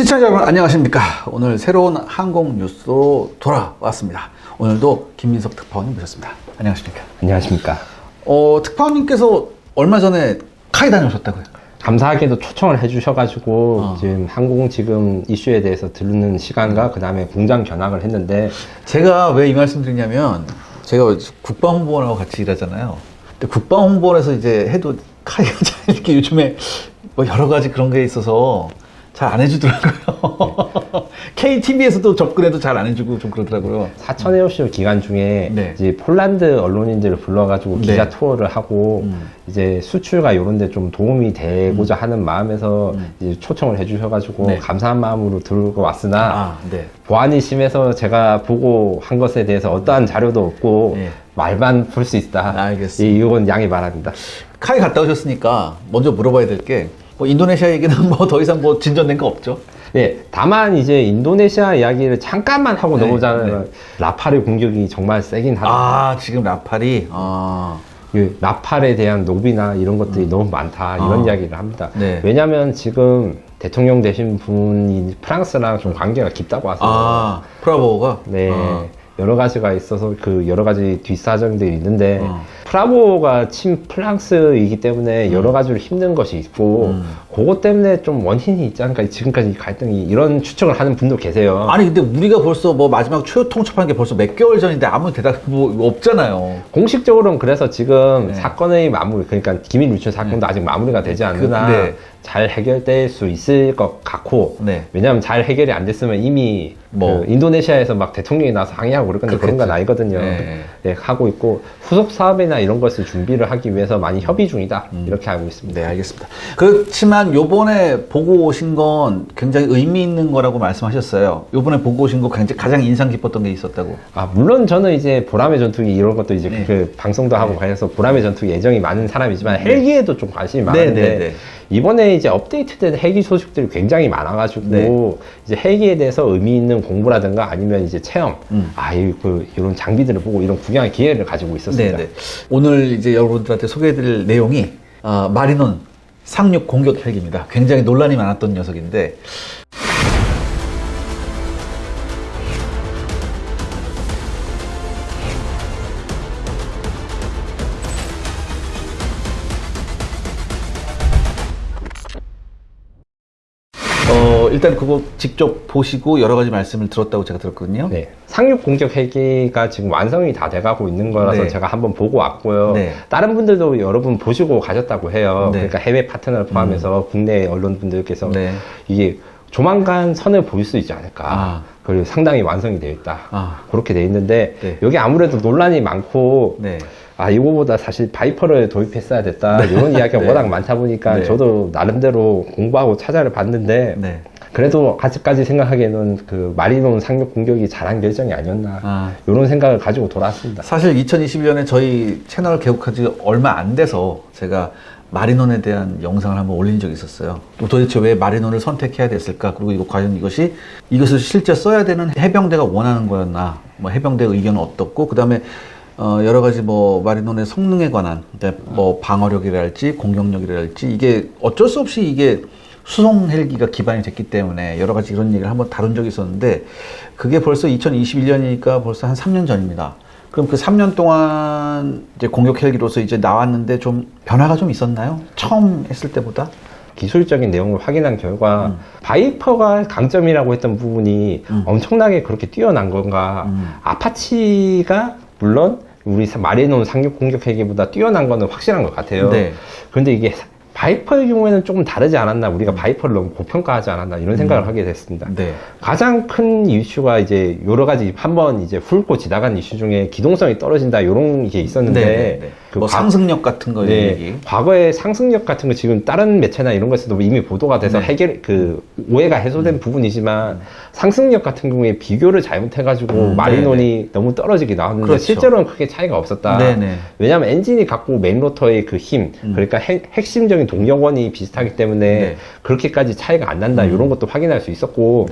시청자 여러분 안녕하십니까. 오늘 새로운 항공 뉴스로 돌아왔습니다. 오늘도 김민석 특파원님 모셨습니다. 안녕하십니까. 안녕하십니까. 특파원님께서 얼마 전에 카이 다녀오셨다고요? 감사하게도 초청을 해주셔가지고 지금 항공 지금 이슈에 대해서 듣는 시간과 그 다음에 공장 견학을 했는데, 제가 왜 이 말씀 드리냐면 제가 국방홍보원하고 같이 일하잖아요. 근데 국방홍보원에서 이제 해도 카이가 잘 이렇게 요즘에 뭐 여러 가지 그런 게 있어서 잘 안 해주더라고요. KTV에서도 접근해도 잘 안 해주고 좀 그러더라고요. 사천 에어쇼 기간 중에 네. 이제 폴란드 언론인들을 불러가지고 기자 네. 투어를 하고 이제 수출과 이런 데 좀 도움이 되고자 하는 마음에서 이제 초청을 해주셔가지고 네. 감사한 마음으로 들고 왔으나 네. 보안이 심해서 제가 보고 한 것에 대해서 어떠한 자료도 없고 네. 말만 볼 수 있다. 알겠습니다. 이건 양해 바랍니다. 카이 갔다 오셨으니까 먼저 물어봐야 될 게 뭐 인도네시아 얘기는 뭐 더 이상 뭐 진전된 거 없죠? 네, 다만 이제 인도네시아 이야기를 잠깐만 하고 네, 넘어가자면 라팔의 공격이 정말 세긴 하다. 지금 라팔이 그 라팔에 대한 로비나 이런 것들이 너무 많다 이런 이야기를 합니다. 네. 왜냐하면 지금 대통령 되신 분이 프랑스랑 좀 관계가 깊다고 하세요. 프라보가 네. 여러 가지가 있어서 그 여러 가지 뒷사정들이 있는데 어. 프라보가 친 프랑스이기 때문에 여러 가지로 힘든 것이 있고 그것 때문에 좀 원인이 있지 않을까 지금까지 갈등이 이런 추측을 하는 분도 계세요. 아니 근데 우리가 벌써 뭐 마지막 최후 통첩한 게 벌써 몇 개월 전인데 아무 대답 뭐 없잖아요. 공식적으로는 그래서 지금 네. 사건의 마무리, 그러니까 기밀 유출 사건도 아직 마무리가 되지 않으나 네. 잘 해결될 수 있을 것 같고, 네. 왜냐하면 잘 해결이 안 됐으면 이미 뭐. 그 인도네시아에서 막 대통령이 나서 항의하고 그럴 건데 그런 건 그렇겠죠. 아니거든요. 네. 네, 하고 있고 후속 사업이나 이런 것을 준비를 하기 위해서 많이 협의 중이다 이렇게 알고 있습니다. 네, 알겠습니다. 그렇지만 요번에 보고 오신 건 굉장히 의미 있는 거라고 말씀하셨어요. 요번에 보고 오신 거 굉장히 가장 인상 깊었던 게 있었다고. 물론 저는 이제 보람의 전투기 이런 것도 이제 네. 그 방송도 하고 관해서 보람의 전투기 애정이 많은 사람이지만 헬기에도 좀 관심이 많은데 네, 네. 이번에 이제 업데이트된 헬기 소식들이 굉장히 많아가지고 네. 이제 헬기에 대해서 의미 있는 공부라든가 아니면 이제 체험, 이런 장비들을 보고 이런 구경의 기회를 가지고 있었습니다. 네네. 오늘 이제 여러분들한테 소개해드릴 내용이 마리논 상륙 공격 헬기입니다. 굉장히 논란이 많았던 녀석인데 일단 그거 직접 보시고 여러 가지 말씀을 들었다고 제가 들었거든요. 네. 상륙 공격 헬기가 지금 완성이 다 돼가고 있는 거라서 네. 제가 한번 보고 왔고요. 네. 다른 분들도 여러분 보시고 가셨다고 해요. 네. 그러니까 해외 파트너를 포함해서 국내 언론분들께서 네. 이게 조만간 선을 보일 수 있지 않을까. 그리고 상당히 완성이 되어 있다. 그렇게 되어 있는데 네. 여기 아무래도 논란이 많고 네. 이거보다 사실 바이퍼를 도입했어야 됐다. 이런 이야기가 네. 워낙 많다 보니까 네. 저도 나름대로 공부하고 찾아를 봤는데 네. 그래도 아직까지 생각하기에는 그 마리논 상륙 공격이 잘한 결정이 아니었나 이런 생각을 가지고 돌아왔습니다. 사실 2021년에 저희 채널 개국한 지 얼마 안 돼서 제가 마리논에 대한 영상을 한번 올린 적이 있었어요. 또 도대체 왜 마리논을 선택해야 됐을까? 그리고 이거 과연 이것을 실제 써야 되는 해병대가 원하는 거였나? 뭐 해병대 의견은 어떻고, 그 다음에 여러 가지 뭐 마리논의 성능에 관한 뭐 방어력이랄지 공격력이랄지 이게 어쩔 수 없이 이게 수송 헬기가 기반이 됐기 때문에 여러 가지 이런 얘기를 한번 다룬 적이 있었는데 그게 벌써 2021년이니까 벌써 한 3년 전입니다. 그럼 그 3년 동안 이제 공격 헬기로서 이제 나왔는데 좀 변화가 좀 있었나요? 처음 했을 때보다? 기술적인 내용을 확인한 결과 바이퍼가 강점이라고 했던 부분이 엄청나게 그렇게 뛰어난 건가. 아파치가 물론 우리 마리논 상륙 공격 헬기보다 뛰어난 거는 확실한 것 같아요. 네. 그런데 이게 바이퍼의 경우에는 조금 다르지 않았나, 우리가 바이퍼를 너무 고평가하지 않았나 이런 생각을 하게 됐습니다. 네. 가장 큰 이슈가 이제 여러 가지 한번 이제 훑고 지나간 이슈 중에 기동성이 떨어진다 이런 게 있었는데 뭐 상승력 같은 거 얘기. 과거의 상승력 같은 거 지금 다른 매체나 이런 것에도 이미 보도가 돼서 오해가 해소된 부분이지만 상승력 같은 경우에 비교를 잘못해가지고 마리논이 너무 떨어지게 나왔는데 그렇죠. 실제로는 크게 차이가 없었다. 왜냐하면 엔진이 갖고 메인 로터의 그 힘, 그러니까 핵심적인 동력원이 비슷하기 때문에 그렇게까지 차이가 안 난다 이런 것도 확인할 수 있었고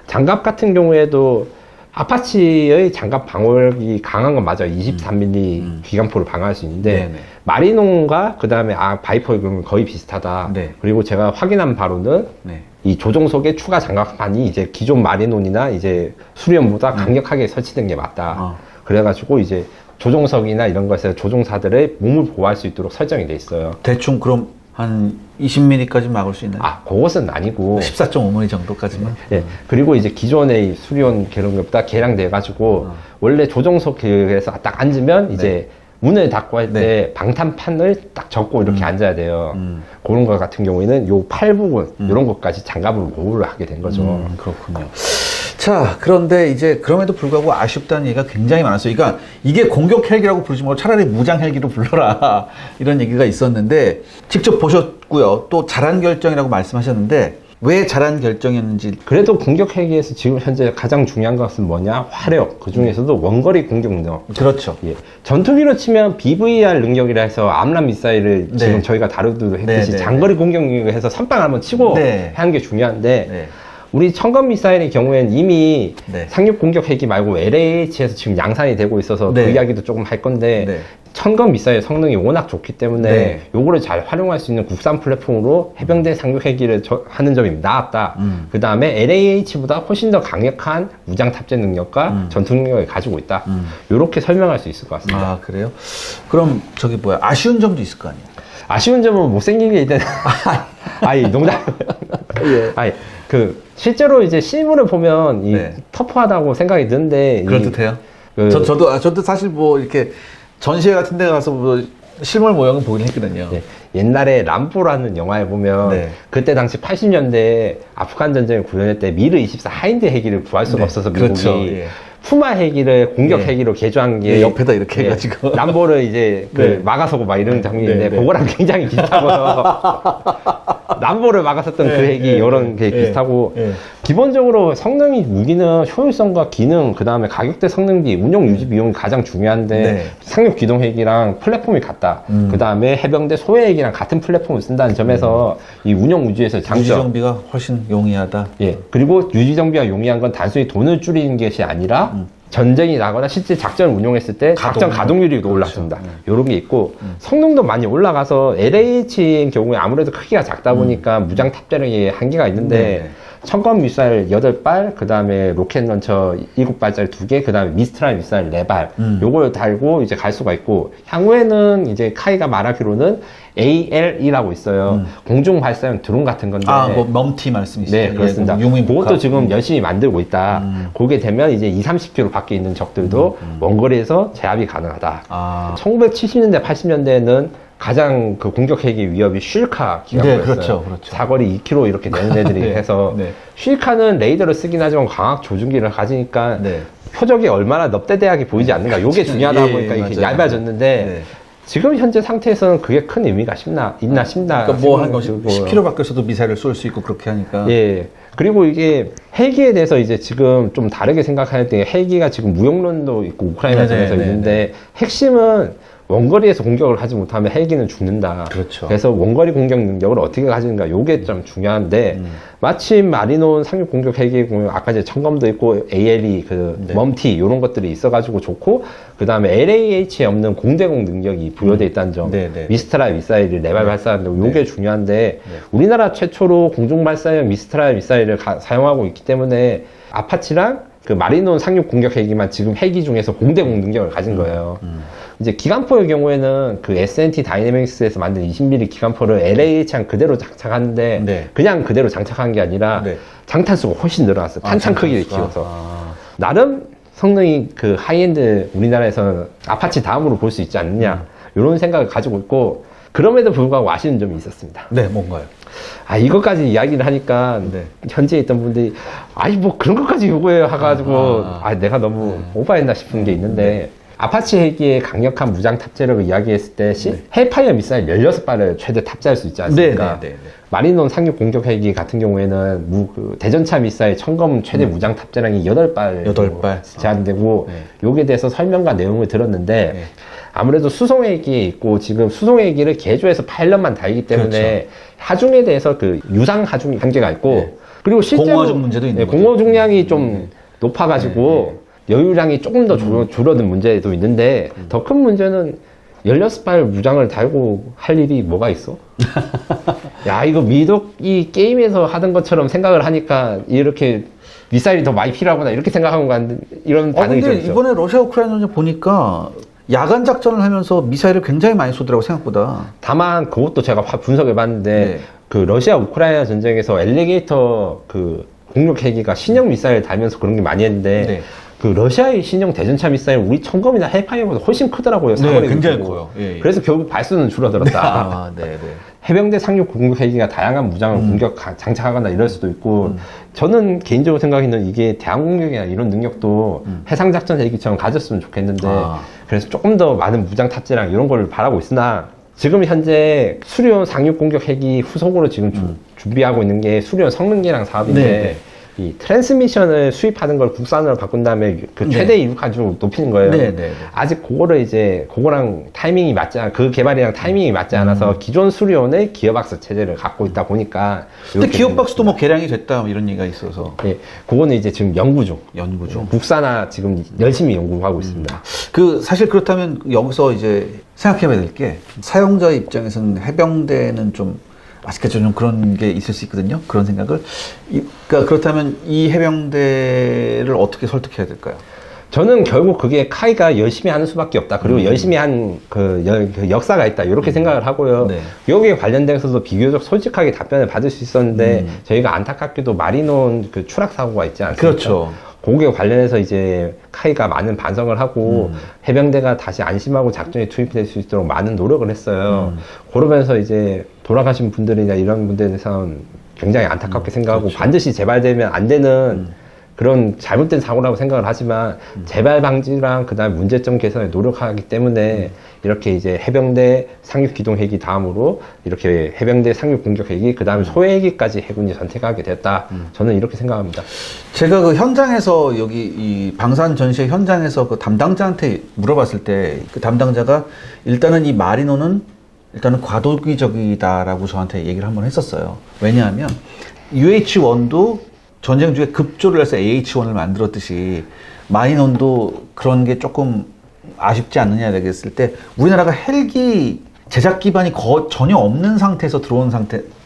장갑 같은 경우에도 아파치의 장갑 방어력이 강한 건 맞아요. 23mm 기관포를 방어할 수 있는데 네네. 마리논과 그 다음에 바이퍼의 경우는 거의 비슷하다. 네. 그리고 제가 확인한 바로는 네. 이 조종석의 추가 장갑판이 이제 기존 마리논이나 이제 수리온보다 강력하게 설치된 게 맞다. 그래가지고 이제 조종석이나 이런 것에서 조종사들의 몸을 보호할 수 있도록 설정이 돼 있어요. 대충 그럼 한 20mm까지 막을 수 있나요? 그것은 아니고 14.5mm 정도까지만? 예. 그리고 이제 기존의 수리온 그런 것보다 개량돼가지고 원래 조종석에서 딱 앉으면 이제 문을 닫고 할 때 방탄판을 딱 접고 이렇게 앉아야 돼요. 그런 거 같은 경우에는 요 팔 부분 이런 것까지 장갑으로 보호를 하게 된 거죠. 그렇군요. 자, 그런데 이제 그럼에도 불구하고 아쉽다는 얘기가 굉장히 많았어요. 그러니까 이게 공격 헬기라고 부르지 말고 차라리 무장 헬기로 불러라 이런 얘기가 있었는데 직접 보셨고요. 또 잘한 결정이라고 말씀하셨는데 왜 잘한 결정이었는지. 그래도 공격 헬기에서 지금 현재 가장 중요한 것은 뭐냐? 화력. 그 중에서도 원거리 공격 능력. 그렇죠. 예. 전투기로 치면 BVR 능력이라 해서 암람 미사일을 지금 저희가 다루기도 했듯이 장거리 공격 능력을 해서 선빵을 한번 치고 하는 게 중요한데 우리 청검 미사일의 경우에는 이미 상륙 공격 헬기 말고 LH에서 지금 양산이 되고 있어서 그 이야기도 조금 할 건데 청검 미사일 성능이 워낙 좋기 때문에 요거를 잘 활용할 수 있는 국산 플랫폼으로 해병대 상륙 헬기를 하는 점이 나왔다. 그 다음에 LAH보다 훨씬 더 강력한 무장 탑재 능력과 전투 능력을 가지고 있다. 요렇게 설명할 수 있을 것 같습니다. 아, 그래요? 그럼 저기 뭐야, 아쉬운 점도 있을 거 아니에요? 아쉬운 점은 못생긴 게 있다는. 아니, 농담. 아니, 실제로 이제 실물을 보면 터프하다고 생각이 드는데. 그럴듯해요? 저도 사실 뭐 이렇게 전시회 같은 데 가서 뭐 실물 모형을 보긴 했거든요. 옛날에 람보라는 영화에 보면 그때 당시 80년대 아프간 전쟁을 구현할 때 미르 24 하인드 헬기를 구할 수가 없어서 미국이 푸마 헬기를 공격 헬기로 개조한 게 옆에다 이렇게 해가지고 람보를 이제 막아서고 막 이런 장면인데 그거랑 굉장히 비슷하고요. 람보를 막았었던 그 헬기 이런 게 비슷하고 기본적으로 성능이 무기는 효율성과 기능 그 다음에 가격대 성능비 운용 유지 비용이 가장 중요한데 상륙 기동 헬기랑 플랫폼이 같다. 그 다음에 해병대 소해 헬기랑 같은 플랫폼을 쓴다는 점에서 이 운영 우주에서 장점. 유지 정비가 훨씬 용이하다. 그리고 유지 정비가 용이한 건 단순히 돈을 줄이는 것이 아니라 전쟁이 나거나 실제 작전을 운용했을 때 작전 가동률이 올랐습니다. 이런 게 있고 성능도 많이 올라가서 LH의 경우에 아무래도 크기가 작다 보니까 무장 탑재력이 한계가 있는데 청검 미사일 8발, 그 다음에 로켓 런처 7발짜리 2개, 그 다음에 미스트랄 미사일 4발 요걸 달고 이제 갈 수가 있고 향후에는 이제 카이가 말하기로는 ALE라고 있어요. 공중 발사용 드론 같은 건데. 뭐 멈티 말씀이시죠? 네, 그렇습니다. 그것도 지금 열심히 만들고 있다. 그게 되면 이제 20-30km 밖에 있는 적들도 원거리에서 제압이 가능하다. 1970년대, 80년대에는 가장 그 공격 헬기 위협이 쉴카 기관포였어요. 그렇죠. 사거리 2km 이렇게 되는 애들이 해서 쉴카는 레이더를 쓰긴 하지만 광학 조준기를 가지니까 표적이 얼마나 넙대대하게 보이지 않는가. 요게 중요하다 보니까 이렇게 얇아졌는데 지금 현재 상태에서는 그게 큰 의미가 있나 싶나. 그러니까 뭐 한 10km 밖에서도 미사일을 쏠 수 있고 그렇게 하니까. 그리고 이게 헬기에 대해서 이제 지금 좀 다르게 생각할 때 헬기가 지금 무용론도 있고 우크라이나전에서 있는데 핵심은 원거리에서 공격을 하지 못하면 헬기는 죽는다. 그래서 원거리 공격 능력을 어떻게 가지는가 요게 좀 중요한데 마침 마리논 상륙 공격 헬기 보면 아까 이제 청검도 있고 ALE 멈티 이런 것들이 있어가지고 좋고 그 다음에 LAH에 없는 공대공 능력이 부여돼 있다는 점 미스트랄 미사일을 4발 발사하는데 요게 중요한데 우리나라 최초로 공중 발사형 미스트랄 미사일을 사용하고 있기 때문에 아파치랑 그 마리논 상륙 공격 헬기만 지금 헬기 중에서 공대공 능력을 가진 거예요. 이제 기관포의 경우에는 그 S&T 다이내믹스에서 만든 20mm 기관포를 LH랑 그대로 장착하는데 그냥 그대로 장착한 게 아니라 장탄수가 훨씬 늘어났어요. 탄창 크기를 키워서. 나름 성능이 그 하이엔드 우리나라에서는 아파치 다음으로 볼 수 있지 않느냐 이런 생각을 가지고 있고 그럼에도 불구하고 아쉬운 점이 있었습니다. 뭔가요? 이것까지 이야기를 하니까 현지에 있던 분들이 뭐 그런 것까지 요구해요 해가지고 내가 너무 오버했나 싶은 게 있는데 아파치 헬기의 강력한 무장 탑재력을 이야기했을 때 헬파이어 미사일 16발을 최대 탑재할 수 있지 않습니까? 마리논 상륙 공격 헬기 같은 경우에는 대전차 미사일 청검 최대 무장 탑재량이 8발 제한되고 요게 대해서 설명과 내용을 들었는데 아무래도 수송 헬기에 있고 지금 수송 헬기를 개조해서 파일럿만 달기 때문에 하중에 대해서 그 유상 하중 한계가 있고 그리고 실제로 공허 중 문제도 있는 거죠. 공허 중량이 좀 높아가지고 여유량이 조금 더 줄어든 문제도 있는데 더 큰 문제는 16발 무장을 달고 할 일이 뭐가 있어? 야, 이거 미독이 게임에서 하던 것처럼 생각을 하니까 이렇게 미사일이 더 많이 필요하구나 이렇게 생각하고 간 이런 반응이 근데 들었죠. 이번에 러시아 우크라이나 전쟁 보니까 야간 작전을 하면서 미사일을 굉장히 많이 쏘더라고 생각보다. 다만 그것도 제가 분석해 봤는데 네. 그 러시아 우크라이나 전쟁에서 엘리게이터 그 공격 헬기가 신형 미사일 달면서 그런 게 많이 했는데 네. 그 러시아의 신형 대전차 미사일 우리 청검이나 헬파이어보다 훨씬 크더라고요. 사거리 굉장히 크고. 커요. 예, 예. 그래서 결국 발수는 줄어들었다. 아, 네, 네. 해병대 상륙 공격 헬기가 다양한 무장을 장착하거나 이럴 수도 있고 저는 개인적으로 생각에는 이게 대항 공격이나 이런 능력도 해상 작전 헬기처럼 가졌으면 좋겠는데 그래서 조금 더 많은 무장 탑재랑 이런 걸 바라고 있으나 지금 현재 수리온 상륙 공격 헬기 후속으로 지금 준비하고 있는 게 수리온 성능계량 사업인데 네. 이 트랜스미션을 수입하는 걸 국산으로 바꾼 다음에 그 최대 이륙한으로 높이는 거예요. 네, 네. 아직 그거랑 타이밍이 맞지 그 개발이랑 타이밍이 맞지 않아서 기존 수리온의 기어박스 체제를 갖고 있다 보니까. 근데 이렇게 기어박스도 뭐 개량이 됐다 뭐 이런 얘기가 있어서. 예, 그거는 이제 지금 연구 중. 국산화 지금 열심히 연구하고 있습니다. 그 사실 그렇다면 여기서 이제 생각해봐야 될 게 사용자 입장에서는 해병대는 좀 아직까지 좀 그런 게 있을 수 있거든요. 그런 생각을. 그러니까 그렇다면 이 해병대를 어떻게 설득해야 될까요? 저는 결국 그게 카이가 열심히 하는 수밖에 없다. 그리고 열심히 한 그 역사가 있다. 이렇게 생각을 하고요. 네. 여기에 관련돼서도 비교적 솔직하게 답변을 받을 수 있었는데 저희가 안타깝게도 마리논 그 추락 사고가 있지 않습니까? 그렇죠. 거기에 관련해서 이제 카이가 많은 반성을 하고 해병대가 다시 안심하고 작전에 투입될 수 있도록 많은 노력을 했어요. 그러면서 이제 돌아가신 분들이나 이런 분들에 대해서는 굉장히 안타깝게 생각하고 그렇죠. 반드시 재발되면 안 되는 그런 잘못된 사고라고 생각을 하지만 재발 방지랑 그다음에 문제점 개선에 노력하기 때문에 이렇게 이제 해병대 상륙 기동 헬기 다음으로 이렇게 해병대 상륙 공격 헬기 그다음에 소해 헬기까지 해군이 선택하게 됐다. 저는 이렇게 생각합니다. 제가 그 현장에서 여기 이 방산 전시회 현장에서 그 담당자한테 물어봤을 때 그 담당자가 일단은 이 마리노는 일단은 과도기적이다라고 저한테 얘기를 한번 했었어요. 왜냐하면 UH-1도 전쟁 중에 급조를 해서 AH-1을 만들었듯이 마리논도 그런 게 조금 아쉽지 않느냐 얘기했을 때 우리나라가 헬기 제작 기반이 전혀 없는 상태에서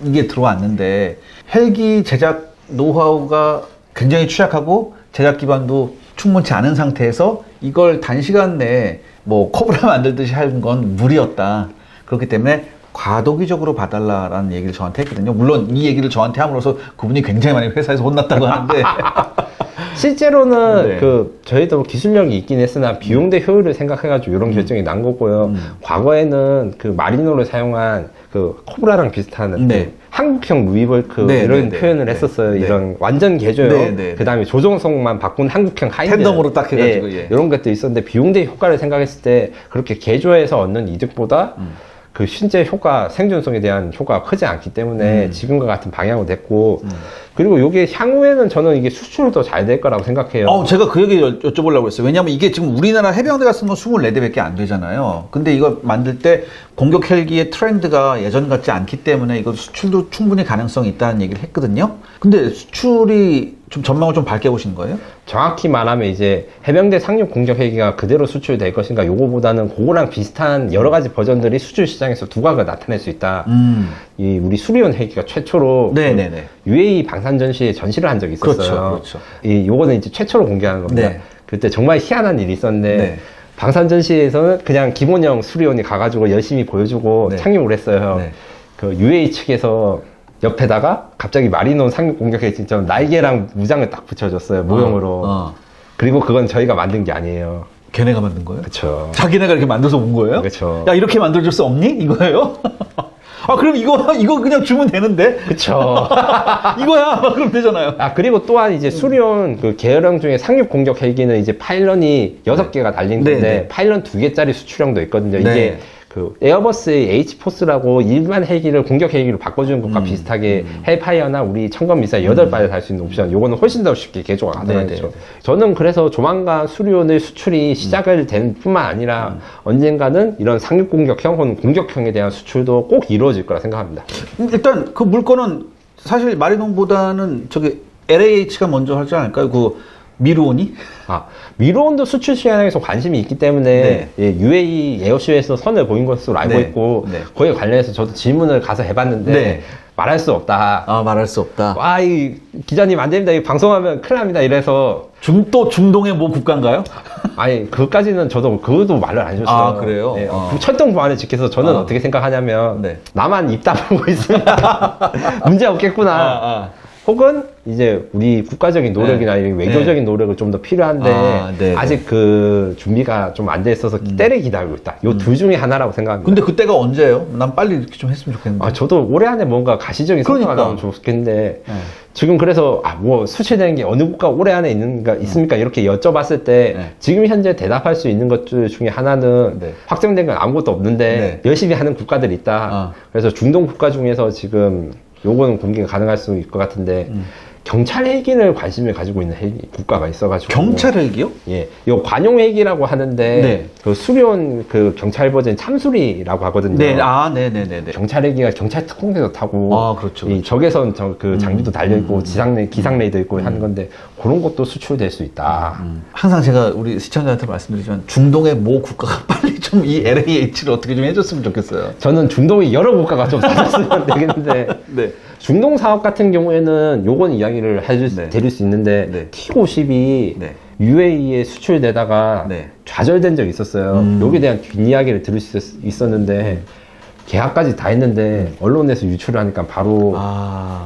이게 들어왔는데 헬기 제작 노하우가 굉장히 취약하고 제작 기반도 충분치 않은 상태에서 이걸 단시간 내에 뭐 커브라 만들듯이 하는 건 무리였다. 그렇기 때문에 과도기적으로 봐달라라는 얘기를 저한테 했거든요. 물론 이 얘기를 저한테 함으로써 그분이 굉장히 많이 회사에서 혼났다고 하는데 실제로는 네. 그 저희도 기술력이 있긴 했으나 비용 대 효율을 생각해가지고 이런 결정이 난 거고요. 과거에는 그 마리노를 사용한 그 코브라랑 비슷한 네. 그 한국형 루이볼크 네, 이런 네, 표현을 네, 했었어요. 네. 이런 완전 개조요. 네, 네, 그 다음에 조종성만 바꾼 한국형 하이드. 팬덤으로 딱 해가지고, 예. 이런 것도 있었는데 비용 대 효과를 생각했을 때 그렇게 개조해서 얻는 이득보다 그 실제 생존성에 대한 효과가 크지 않기 때문에 지금과 같은 방향으로 됐고 그리고 이게 향후에는 저는 이게 수출도 잘 될 거라고 생각해요. 제가 그 얘기 여쭤보려고 했어요. 왜냐면 이게 지금 우리나라 해병대가 쓴 건 24대밖에 안 되잖아요. 근데 이거 만들 때 공격 헬기의 트렌드가 예전 같지 않기 때문에 이거 수출도 충분히 가능성이 있다는 얘기를 했거든요. 근데 수출이 좀 전망을 좀 밝게 보시는 거예요? 정확히 말하면 이제 해병대 상륙 공격 헬기가 그대로 수출될 것인가 요거보다는 그거랑 비슷한 여러 가지 버전들이 수출 시장에서 두각을 나타낼 수 있다. 이 우리 수리온 헬기가 최초로 네네네. UAE 방산 전시에 전시를 한 적이 있었어요. 그렇죠, 그렇죠. 요거는 이제 최초로 공개하는 겁니다. 네. 그때 정말 희한한 일이 있었는데 네. 방산 전시에서는 그냥 기본형 수리온이 가가지고 열심히 보여주고 네. 착륙을 했어요. 네. 그 UAE 측에서 옆에다가 갑자기 마리논 상륙 공격 헬기처럼 날개랑 무장을 딱 붙여줬어요. 모형으로. 그리고 그건 저희가 만든 게 아니에요. 걔네가 만든 거예요? 그렇죠. 자기네가 이렇게 만들어서 온 거예요? 그렇죠. 야, 이렇게 만들어줄 수 없니? 이거예요? 그럼 이거 그냥 주면 되는데? 그쵸. 이거야! 그럼 되잖아요. 그리고 또한 이제 수리온 그 계열형 중에 상륙 공격 헬기는 이제 파일런이 6개가 달린 건데, 네. 파일런 2개짜리 수출형도 있거든요. 네. 이게 그 에어버스의 H포스라고 일반 헬기를 공격 헬기로 바꿔주는 것과 비슷하게 헬파이어나 우리 청건 미사일 8발을 달 수 있는 옵션, 요거는 훨씬 더 쉽게 개조가 가능하죠. 저는 그래서 조만간 수리온의 수출이 시작을 된 뿐만 아니라 언젠가는 이런 상륙 공격형 혹은 공격형에 대한 수출도 꼭 이루어질 거라 생각합니다. 일단 그 물건은 사실 마리논보다는 저기 LAH가 먼저 하지 않을까요? 그 미루오니? 미르온도 수출 시장에서 관심이 있기 때문에 네. 예, UAE 에어쇼에서 선을 보인 것으로 알고 네. 있고 네. 거기에 관련해서 저도 질문을 가서 해봤는데 네. 말할 수 없다. 말할 수 없다. 와, 이 기자님 안 됩니다. 이 방송하면 큰일 납니다. 이래서 또 중동의 뭐 국가인가요? 아니 그것까지는 저도 그것도 말을 안 해줬어요. 그래요? 네, 철동 보안을 지켜서 저는 어떻게 생각하냐면 네. 나만 입 다물고 있습니다. 문제 없겠구나. 혹은 이제 우리 국가적인 노력이나 이런 외교적인 노력을 좀 더 필요한데 네. 아직 그 준비가 좀 안 돼 있어서 때를 기다리고 있다. 요 둘 중에 하나라고 생각합니다. 근데 그때가 언제예요? 난 빨리 이렇게 좀 했으면 좋겠는데. 저도 올해 안에 뭔가 가시적인 성과가 그러니까. 나오면 좋겠는데 지금 그래서 뭐 수출되는 게 어느 국가 올해 안에 있습니까? 이렇게 여쭤봤을 때 지금 현재 대답할 수 있는 것들 중에 하나는 확정된 건 아무것도 없는데 열심히 하는 국가들이 있다. 그래서 중동 국가 중에서 지금 요거는 공개가 가능할 수 있을 것 같은데 경찰 헬기를 관심을 가지고 있는 국가가 있어가지고 경찰 헬기요? 예, 요 관용 헬기라고 하는데 그 수리온 그 경찰 버전 참수리라고 하거든요. 네, 네네네. 경찰 헬기가 경찰 특공대도 타고 그렇죠. 이 적외선 그 장비도 달려 있고 기상 레이더 있고 하는 건데 그런 것도 수출될 수 있다. 항상 제가 우리 시청자한테 말씀드리지만 중동의 모 국가가 빨리 좀 이 LAH를 어떻게 좀 해줬으면 좋겠어요. 저는 중동의 여러 국가가 좀 사줬으면 되겠는데 중동 사업 같은 경우에는 요건 이야기를 드릴 수 있는데 T-50이 UAE에 수출되다가 좌절된 적이 있었어요. 여기에 대한 뒷이야기를 들을 수 있었는데 계약까지 다 했는데 언론에서 유출을 하니까 바로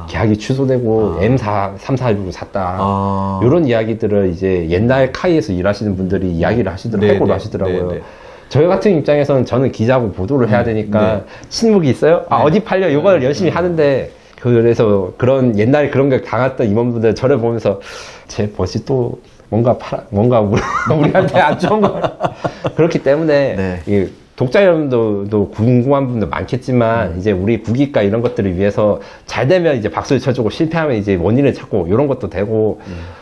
계약이 취소되고 M346을 샀다. 이런 이야기들을 이제 옛날 카이에서 일하시는 분들이 이야기를 하시더라고요. 해고를 하시더라고요. 저희 같은 입장에서는 저는 기자고 보도를 해야 되니까 친목이 있어요? 어디 팔려? 이걸 열심히 하는데 그래서 그런 옛날에 그런 걸 당했던 임원분들 저를 보면서 제 버시 또 뭔가 우리한테 안 좋은 걸 그렇기 때문에 이 독자 여러분들도 궁금한 분들 많겠지만 이제 우리 국익과 이런 것들을 위해서 잘 되면 이제 박수를 쳐주고 실패하면 이제 원인을 찾고 이런 것도 되고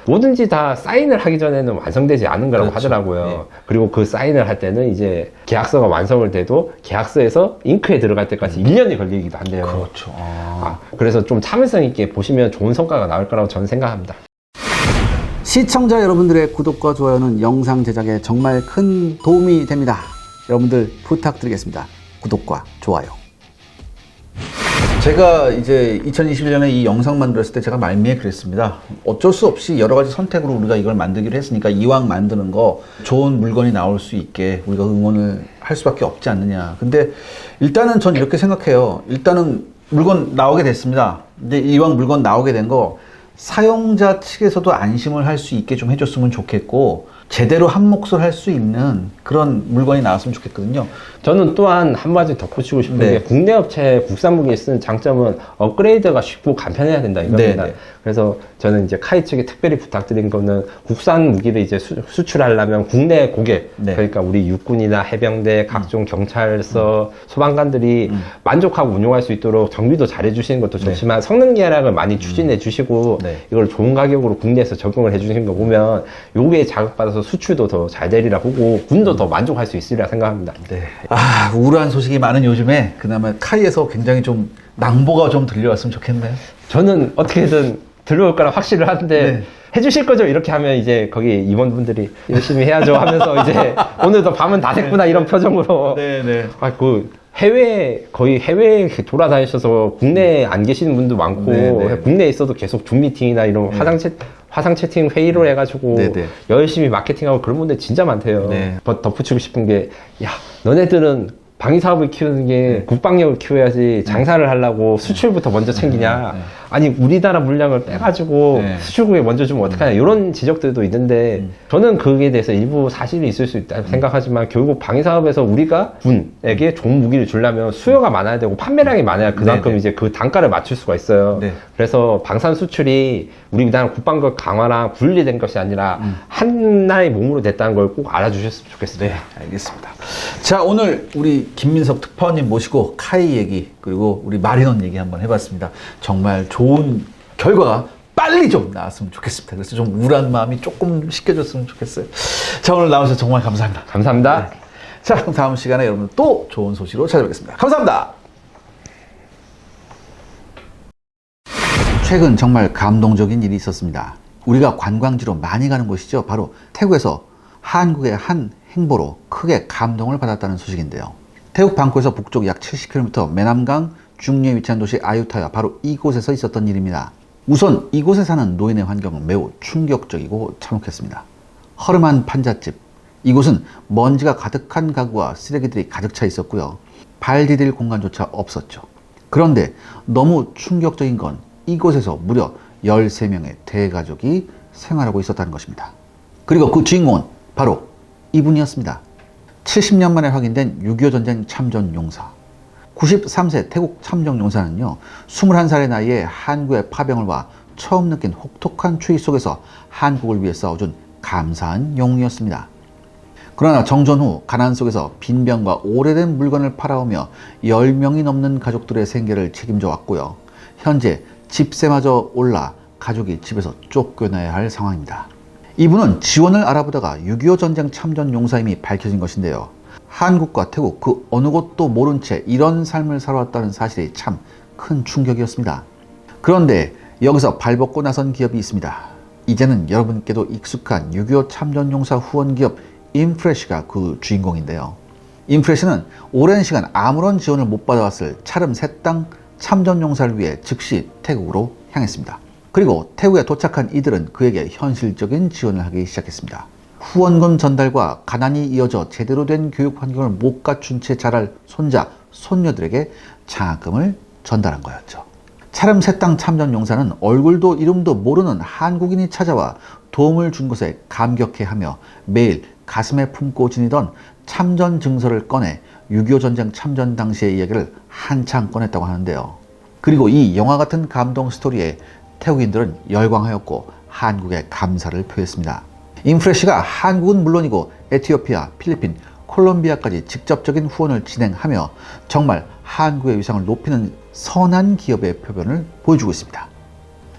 뭐든지 다 사인을 하기 전에는 완성되지 않은 거라고 하더라고요. 그리고 그 사인을 할 때는 이제 계약서가 완성을 돼도 계약서에서 잉크에 들어갈 때까지 1년이 걸리기도 한대요. 그렇죠. 그래서 좀 참을성 있게 보시면 좋은 성과가 나올 거라고 저는 생각합니다. 시청자 여러분들의 구독과 좋아요는 영상 제작에 정말 큰 도움이 됩니다. 여러분들 부탁드리겠습니다. 구독과 좋아요. 제가 이제 2021년에 이 영상 만들었을 때 제가 말미에 그랬습니다. 어쩔 수 없이 여러 가지 선택으로 우리가 이걸 만들기로 했으니까 이왕 만드는 거 좋은 물건이 나올 수 있게 우리가 응원을 할 수밖에 없지 않느냐. 근데 일단은 전 이렇게 생각해요. 일단은 물건 나오게 됐습니다. 근데 이왕 물건 나오게 된 거 사용자 측에서도 안심을 할 수 있게 좀 해줬으면 좋겠고 제대로 한 몫을 할 수 있는 그런 물건이 나왔으면 좋겠거든요. 저는 또한 한 가지 덧붙이고 싶은 게 국내 업체 국산 무기에 쓰는 장점은 업그레이드가 쉽고 간편해야 된다 이겁니다. 그래서 저는 이제 카이 측에 특별히 부탁드린 거는 국산 무기를 이제 수출하려면 국내 고객 그러니까 우리 육군이나 해병대 각종 경찰서 소방관들이 만족하고 운용할 수 있도록 정비도 잘해 주시는 것도 좋지만 성능 계약을 많이 추진해 주시고 이걸 좋은 가격으로 국내에서 적용을 해 주시는 거 보면 요게 자극받아서 수출도 더 잘 되리라 보고 군도 더 만족할 수 있으리라 생각합니다. 우울한 소식이 많은 요즘에 그나마 카이에서 굉장히 좀 낭보가 좀 들려왔으면 좋겠네요. 저는 어떻게든 들어올 거라 확실을 하는데 해주실 거죠? 이렇게 하면 이제 거기 임원분들이 열심히 해야죠 하면서 이제 오늘도 밤은 다 됐구나 이런 표정으로 거의 해외에 돌아다니셔서 국내에 안 계시는 분도 많고 국내에 있어도 계속 줌 미팅이나 이런 화상 채팅 회의를 해가지고 열심히 마케팅하고 그런 분들 진짜 많대요. 덧붙이고 싶은 게 너네들은 방위 사업을 키우는 게 국방력을 키워야지 장사를 하려고 수출부터 먼저 챙기냐. 아니 우리나라 물량을 빼가지고 수출국에 먼저 주면 어떡하냐 이런 지적들도 있는데 저는 거기에 대해서 일부 사실이 있을 수 있다고 생각하지만 결국 방위 사업에서 우리가 군에게 좋은 무기를 주려면 수요가 많아야 되고 판매량이 많아야 그만큼 이제 그 단가를 맞출 수가 있어요. 그래서 방산 수출이 우리나라 국방력 강화랑 분리된 것이 아니라 하나의 몸으로 됐다는 걸 꼭 알아주셨으면 좋겠습니다. 알겠습니다. 자, 오늘 우리 김민석 특파원님 모시고 카이 얘기 그리고 우리 마리논 얘기 한번 해봤습니다. 정말 좋은 결과가 빨리 좀 나왔으면 좋겠습니다. 그래서 좀 우울한 마음이 조금 씻겨졌으면 좋겠어요. 자, 오늘 나오셔서 정말 감사합니다. 감사합니다. 자, 그럼 다음 시간에 여러분 또 좋은 소식으로 찾아뵙겠습니다. 감사합니다. 최근 정말 감동적인 일이 있었습니다. 우리가 관광지로 많이 가는 곳이죠. 바로 태국에서 한국의 한 행보로 크게 감동을 받았다는 소식인데요. 태국 방코에서 북쪽 약 70km 매남강 중류에 위치한 도시 아유타야, 바로 이곳에서 있었던 일입니다. 우선 이곳에 사는 노인의 환경은 매우 충격적이고 참혹했습니다. 허름한 판잣집, 이곳은 먼지가 가득한 가구와 쓰레기들이 가득 차 있었고요. 발 디딜 공간조차 없었죠. 그런데 너무 충격적인 건 이곳에서 무려 13명의 대가족이 생활하고 있었다는 것입니다. 그리고 그 주인공은 바로 이분이었습니다. 70년 만에 확인된 6.25 전쟁 참전 용사. 93세 태국 참전 용사는요, 21살의 나이에 한국의 파병을 와 처음 느낀 혹독한 추위 속에서 한국을 위해 싸워준 감사한 영웅이었습니다. 그러나 정전 후 가난 속에서 빈병과 오래된 물건을 팔아오며 10명이 넘는 가족들의 생계를 책임져 왔고요. 현재 집세마저 올라 가족이 집에서 쫓겨나야 할 상황입니다. 이분은 지원을 알아보다가 6.25 전쟁 참전 용사임이 밝혀진 것인데요. 한국과 태국 그 어느 곳도 모른 채 이런 삶을 살아왔다는 사실이 참 큰 충격이었습니다. 그런데 여기서 발벗고 나선 기업이 있습니다. 이제는 여러분께도 익숙한 6.25 참전 용사 후원 기업 인프레시가 그 주인공인데요. 인프레시는 오랜 시간 아무런 지원을 못 받아왔을 차름 셋 당 참전 용사를 위해 즉시 태국으로 향했습니다. 그리고 태국에 도착한 이들은 그에게 현실적인 지원을 하기 시작했습니다. 후원금 전달과 가난이 이어져 제대로 된 교육 환경을 못 갖춘 채 자랄 손자, 손녀들에게 장학금을 전달한 거였죠. 차름 셋 당 참전 용사는 얼굴도 이름도 모르는 한국인이 찾아와 도움을 준 것에 감격해하며 매일 가슴에 품고 지니던 참전 증서를 꺼내 6.25 전쟁 참전 당시의 이야기를 한창 꺼냈다고 하는데요. 그리고 이 영화 같은 감동 스토리에 태국인들은 열광하였고 한국에 감사를 표했습니다. 인프레시가 한국은 물론이고 에티오피아, 필리핀, 콜롬비아까지 직접적인 후원을 진행하며 정말 한국의 위상을 높이는 선한 기업의 표본을 보여주고 있습니다.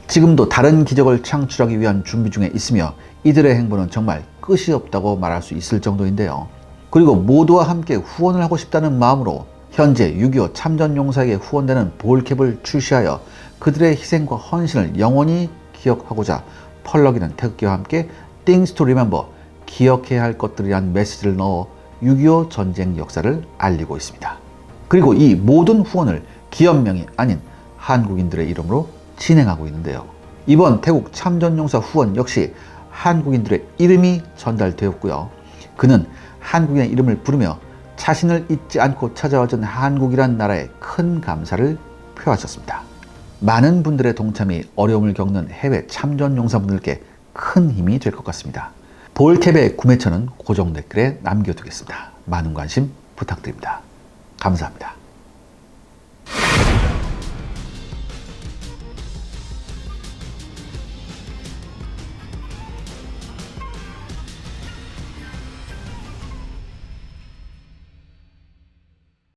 지금도 다른 기적을 창출하기 위한 준비 중에 있으며 이들의 행보는 정말 끝이 없다고 말할 수 있을 정도인데요. 그리고 모두와 함께 후원을 하고 싶다는 마음으로 현재 6.25 참전 용사에게 후원되는 볼캡을 출시하여 그들의 희생과 헌신을 영원히 기억하고자 펄럭이는 태극기와 함께 Things to Remember, 기억해야 할 것들이란 메시지를 넣어 6.25 전쟁 역사를 알리고 있습니다. 그리고 이 모든 후원을 기업명이 아닌 한국인들의 이름으로 진행하고 있는데요. 이번 태국 참전용사 후원 역시 한국인들의 이름이 전달되었고요. 그는 한국인의 이름을 부르며 자신을 잊지 않고 찾아와준 한국이란 나라에 큰 감사를 표하셨습니다. 많은 분들의 동참이 어려움을 겪는 해외 참전용사분들께 큰 힘이 될 것 같습니다. 볼캡의 구매처는 고정 댓글에 남겨두겠습니다. 많은 관심 부탁드립니다. 감사합니다.